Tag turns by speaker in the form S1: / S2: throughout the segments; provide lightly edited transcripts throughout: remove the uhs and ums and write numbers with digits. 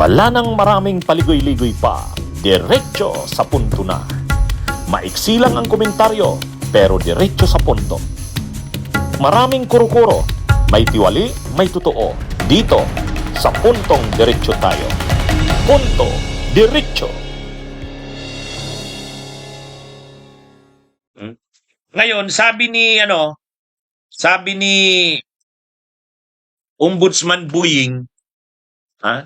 S1: Wala nang maraming paligoy-ligoy pa, diretso sa punto na. Maiksi lang ang komentaryo, pero diretso sa punto. Maraming kuro-kuro, may tiwali, may totoo. Dito, sa puntong diretso tayo. Punto, diretso.
S2: Ngayon, sabi ni Ombudsman Buying,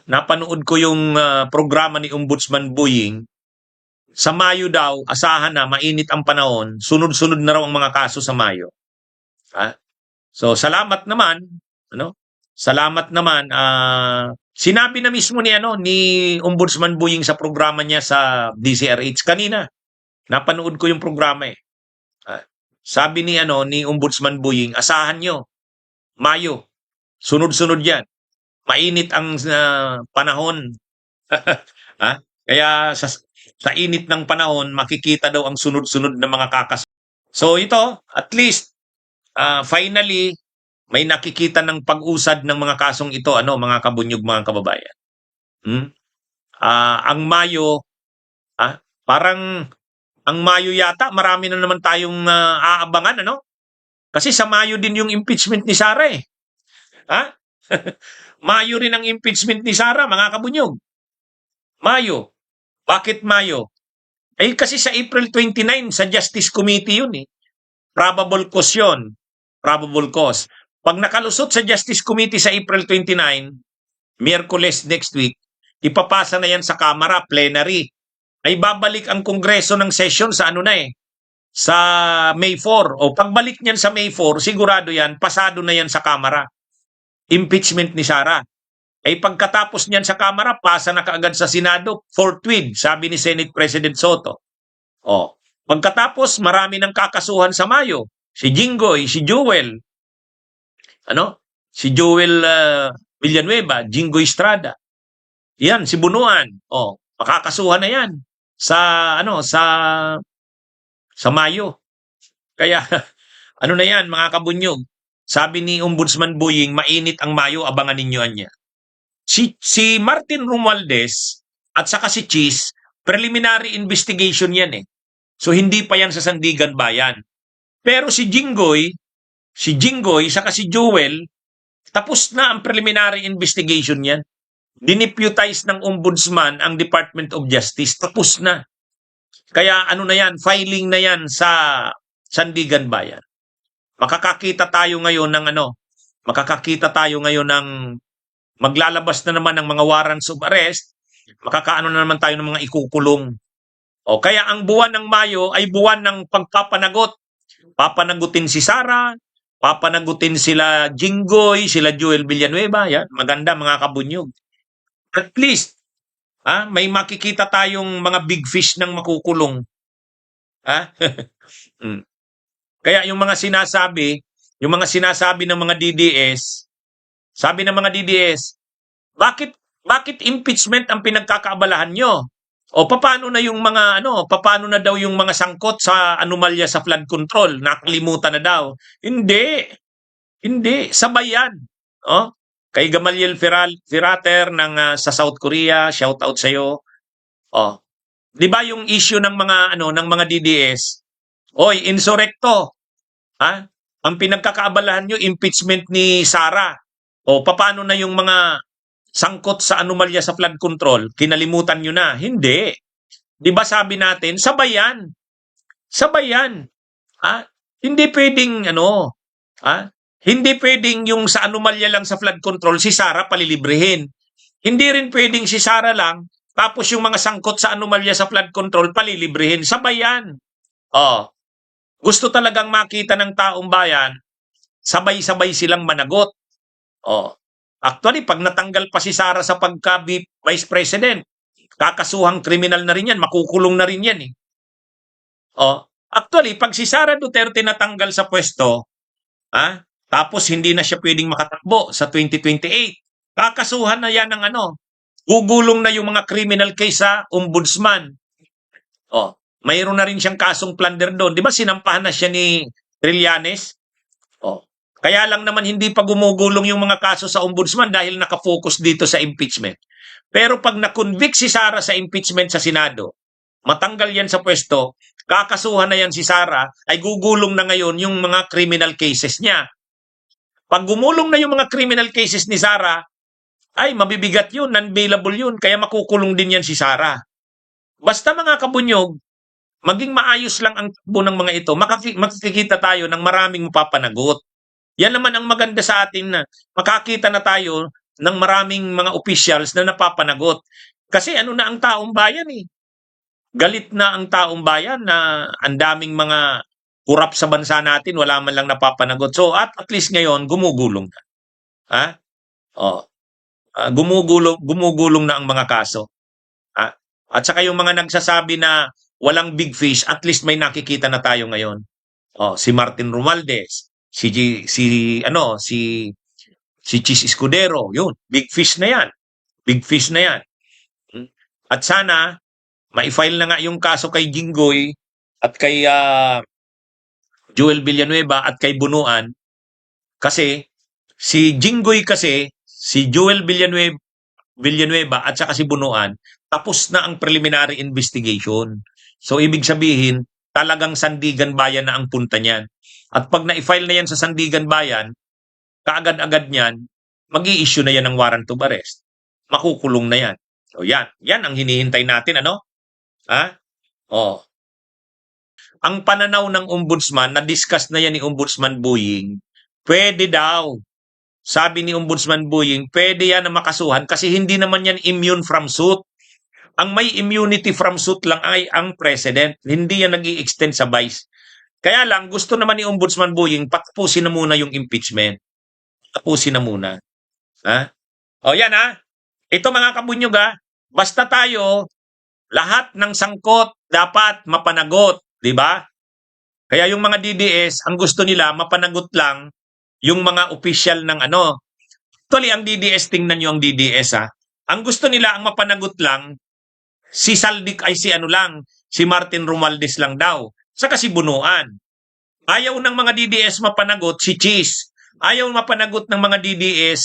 S2: napanood ko yung programa ni Ombudsman Buying, sa Mayo daw, asahan na, mainit ang panahon, sunod-sunod na raw ang mga kaso sa Mayo. So, salamat naman, Salamat naman. Sinabi na mismo ni Ombudsman Buying sa programa niya sa DCRH kanina. Napanood ko yung programa eh. Sabi ni Ombudsman Buying, asahan nyo, Mayo, sunod-sunod yan. Mainit ang panahon. Kaya sa init ng panahon, makikita daw ang sunod-sunod na mga kakas. So ito, at least, finally, may nakikita ng pag-usad ng mga kasong ito, mga kabunyog, mga kababayan. Ang Mayo, parang ang Mayo yata, marami na naman tayong aabangan, Kasi sa Mayo din yung impeachment ni Sara eh. Mayo rin ang impeachment ni Sara, mga kabunyog. Mayo. Bakit Mayo? Kasi sa April 29, sa Justice Committee yun eh. Probable cause yun. Probable cause. Pag nakalusot sa Justice Committee sa April 29, Miyerkules next week, ipapasa na yan sa Kamara, plenary. Ay babalik ang Kongreso ng session sa sa May 4. O pagbalik niyan sa May 4, sigurado yan, pasado na yan sa Kamara. Impeachment ni Sara. Pagkatapos niyan sa Kamara, pasa na kaagad sa Senado, forthwith, sabi ni Senate President Soto. Pagkatapos, marami ng kakasuhan sa Mayo. Si Jinggoy, si Jewel, si Jewel Villanueva, Jinggoy Estrada. Yan, si Bunuan. Makakasuhan na yan sa Mayo. Kaya na yan, mga kabunyog. Sabi ni Ombudsman Buying, mainit ang Mayo, abangan ninyo niya. Si Martin Romualdez at saka si Cheese, preliminary investigation yan eh. So hindi pa yan sa Sandigan Bayan. Pero si Jinggoy, saka si Jewel, tapos na ang preliminary investigation yan. Dineputize ng Ombudsman ang Department of Justice, tapos na. Kaya na yan, filing na yan sa Sandigan Bayan. Makakakita tayo ngayon ng maglalabas na naman ng mga warrants of arrest, makakaano na naman tayo ng mga ikukulong. Kaya ang buwan ng Mayo ay buwan ng pagpapanagot. Papanagutin si Sara, papanagutin sila Jinggoy, sila Jewel Villanueva, yan, maganda mga kabunyog. At least, may makikita tayong mga big fish ng makukulong. Kaya yung mga sinasabi ng mga DDS, sabi ng mga DDS, bakit impeachment ang pinagkakaabalahan nyo? Paano na yung mga paano na daw yung mga sangkot sa anomalya sa flood control? Nakalimutan na daw. Hindi, sabay yan. Kay Gamaliel Firater sa South Korea, shout out sa iyo. 'Di ba yung issue ng mga ng mga DDS? Insurrecto. Ang pinagkakaabalahan nyo, impeachment ni Sara. Paano na yung mga sangkot sa anomalya sa flood control? Kinalimutan nyo na. Hindi. Di ba sabi natin, sabay yan. Sabay yan. Hindi pwedeng, hindi pwedeng yung sa anomalya lang sa flood control, si Sara palilibrehin. Hindi rin pwedeng si Sara lang, tapos yung mga sangkot sa anomalya sa flood control, palilibrehin. Sabay yan. Gusto talagang makita ng taong bayan, sabay-sabay silang managot. Actually, pag natanggal pa si Sara sa pagka-Vice President, kakasuhang kriminal na rin yan, makukulong na rin yan eh. Actually, pag si Sara Duterte natanggal sa pwesto, tapos hindi na siya pwedeng makatakbo sa 2028, kakasuhan na yan ng gugulong na yung mga criminal case sa Ombudsman. Mayroon na rin siyang kasong plunder doon. Di ba sinampahan na siya ni Trillanes? Kaya lang naman hindi pa gumugulong yung mga kaso sa Ombudsman dahil nakafocus dito sa impeachment. Pero pag na-convict si Sara sa impeachment sa Senado, matanggal yan sa pwesto, kakasuhan na yan si Sara, ay gugulong na ngayon yung mga criminal cases niya. Pag gumulong na yung mga criminal cases ni Sara, ay mabibigat yun, non-bailable yun, kaya makukulong din yan si Sara. Basta mga kabunyog, maging maayos lang ang takbo ng mga ito, makikita tayo ng maraming mapapanagot. Yan naman ang maganda sa atin na makakita na tayo ng maraming mga officials na napapanagot. Kasi ano na ang taong bayan eh. Galit na ang taong bayan na ang daming mga kurap sa bansa natin, wala man lang napapanagot. So at least ngayon, gumugulong na. Ha? Oh. Gumugulong na ang mga kaso. Ha? At saka yung mga nagsasabi na walang big fish, at least may nakikita na tayo ngayon. Oh, si Martin Romualdez, si Chis Escudero, yun, big fish na yan. Big fish na yan. At sana ma-file na nga yung kaso kay Jinggoy at kay Joel Villanueva at kay Bunuan kasi si Jinggoy kasi, si Joel Villanueva at saka si Bunuan, tapos na ang preliminary investigation. So ibig sabihin, talagang Sandigan Bayan na ang punta niyan. At pag na-file na yan sa Sandigan Bayan, kaagad-agad niyan, mag-i-issue na yan ng warrant of arrest. Makukulong na yan. So yan ang hinihintay natin, ano? Ha? Oh. Ang pananaw ng ombudsman, na-discuss na yan ni Ombudsman Buying, pwede daw. Sabi ni Ombudsman Buying, pwede yan na makasuhan kasi hindi naman yan immune from suit. Ang may immunity from suit lang ay ang president. Hindi yan nag-i-extend sa vice. Kaya lang, gusto naman ni Ombudsman Buying, patapusin na muna yung impeachment. Tapusin na muna. Ha? O yan ha. Ito mga kabunyog ha. Basta tayo, lahat ng sangkot dapat mapanagot, di ba? Kaya yung mga DDS, ang gusto nila mapanagot lang yung mga official ng ano. Actually, ang DDS, tingnan nyo ang DDS ha. Ang gusto nila, ang mapanagot lang, si Saldik ay si Martin Romualdez lang daw. Saka si Bunuan. Ayaw ng mga DDS mapanagot si Chis. Ayaw mapanagot ng mga DDS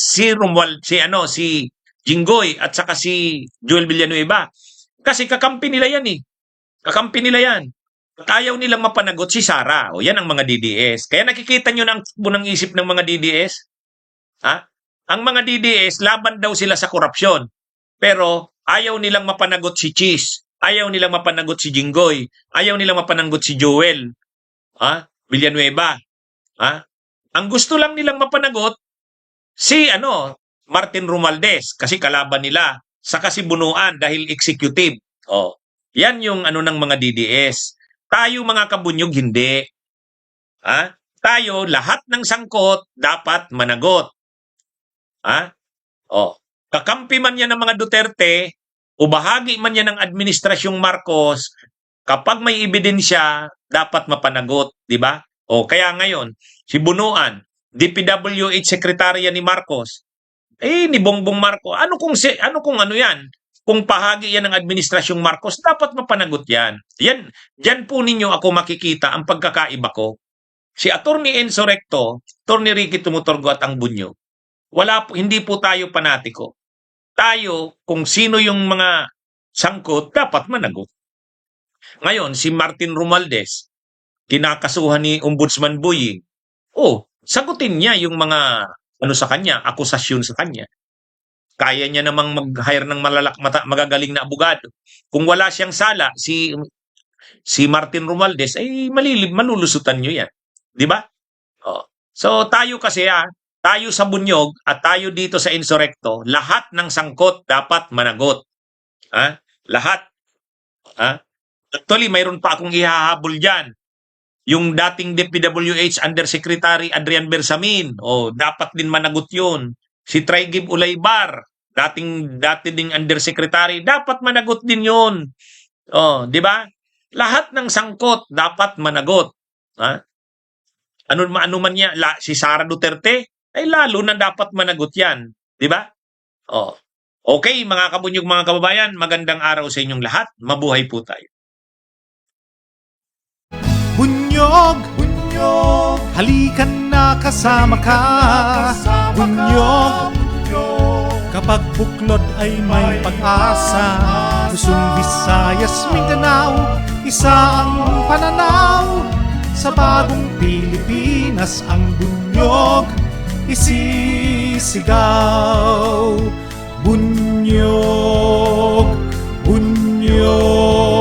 S2: si Jinggoy at saka si Joel Villanueva. Kasi kakampi nila yan eh. Kakampi nila yan. At ayaw nilang mapanagot si Sara. O yan ang mga DDS. Kaya nakikita nyo ng bunang isip ng mga DDS. Ha? Ang mga DDS, laban daw sila sa korupsyon. Pero ayaw nilang mapanagot si Chis. Ayaw nilang mapanagot si Jinggoy. Ayaw nilang mapanagot si Joel. Ha? Villanueva. Ha? Ang gusto lang nilang mapanagot si Martin Romualdez kasi kalaban nila. Saka si Bunuan dahil executive. Oh. Yan yung ng mga DDS. Tayo mga kabunyog hindi. Ha? Tayo lahat ng sangkot dapat managot. Ha? Oh. Kakampi man yan ng mga Duterte o bahagi man yan ng administrasyong Marcos, kapag may ebidensya, dapat mapanagot, di ba? O kaya ngayon, si Bunuan, DPWH Sekretarya ni Marcos, ni Bongbong Marcos, ano kung yan? Kung pahagi yan ng administrasyong Marcos, dapat mapanagot yan. Diyan po ninyo ako makikita ang pagkakaiba ko. Si Attorney Enzo Recto, Attorney Ricky Tumutorgo at ang Bunyo, hindi po tayo panatiko. Tayo, kung sino yung mga sangkot, dapat managot. Ngayon, si Martin Romualdez, kinakasuhan ni Ombudsman Buying, sagutin niya yung mga sa kanya, akusasyon sa kanya. Kaya niya namang mag-hire ng magagaling na abogado. Kung wala siyang sala, si Martin Romualdez, ay malulusutan niyo yan. Di ba? So tayo kasi tayo sa Bunyog at tayo dito sa Insurrecto, lahat ng sangkot dapat managot. Lahat. Actually, mayroon pa akong ihahabol dyan. Yung dating DPWH Undersecretary Adrian Bersamin, dapat din managot yun. Si Traigib Ulaybar, dati ding Undersecretary, dapat managot din yun. Di ba? Lahat ng sangkot dapat managot. Ano man niya, si Sara Duterte, ay lalo na dapat managot yan. Di ba? Okay, mga kabunyog, mga kababayan, magandang araw sa inyong lahat. Mabuhay po tayo.
S3: Bunyog, halikan na kasama ka. Bunyog, pagbuklod ay may pag-asa. Luzon, Visayas, Mindanao, isa ang pananaw. Sa bagong Pilipinas ang bunyog isisigaw. Bunyog, bunyog.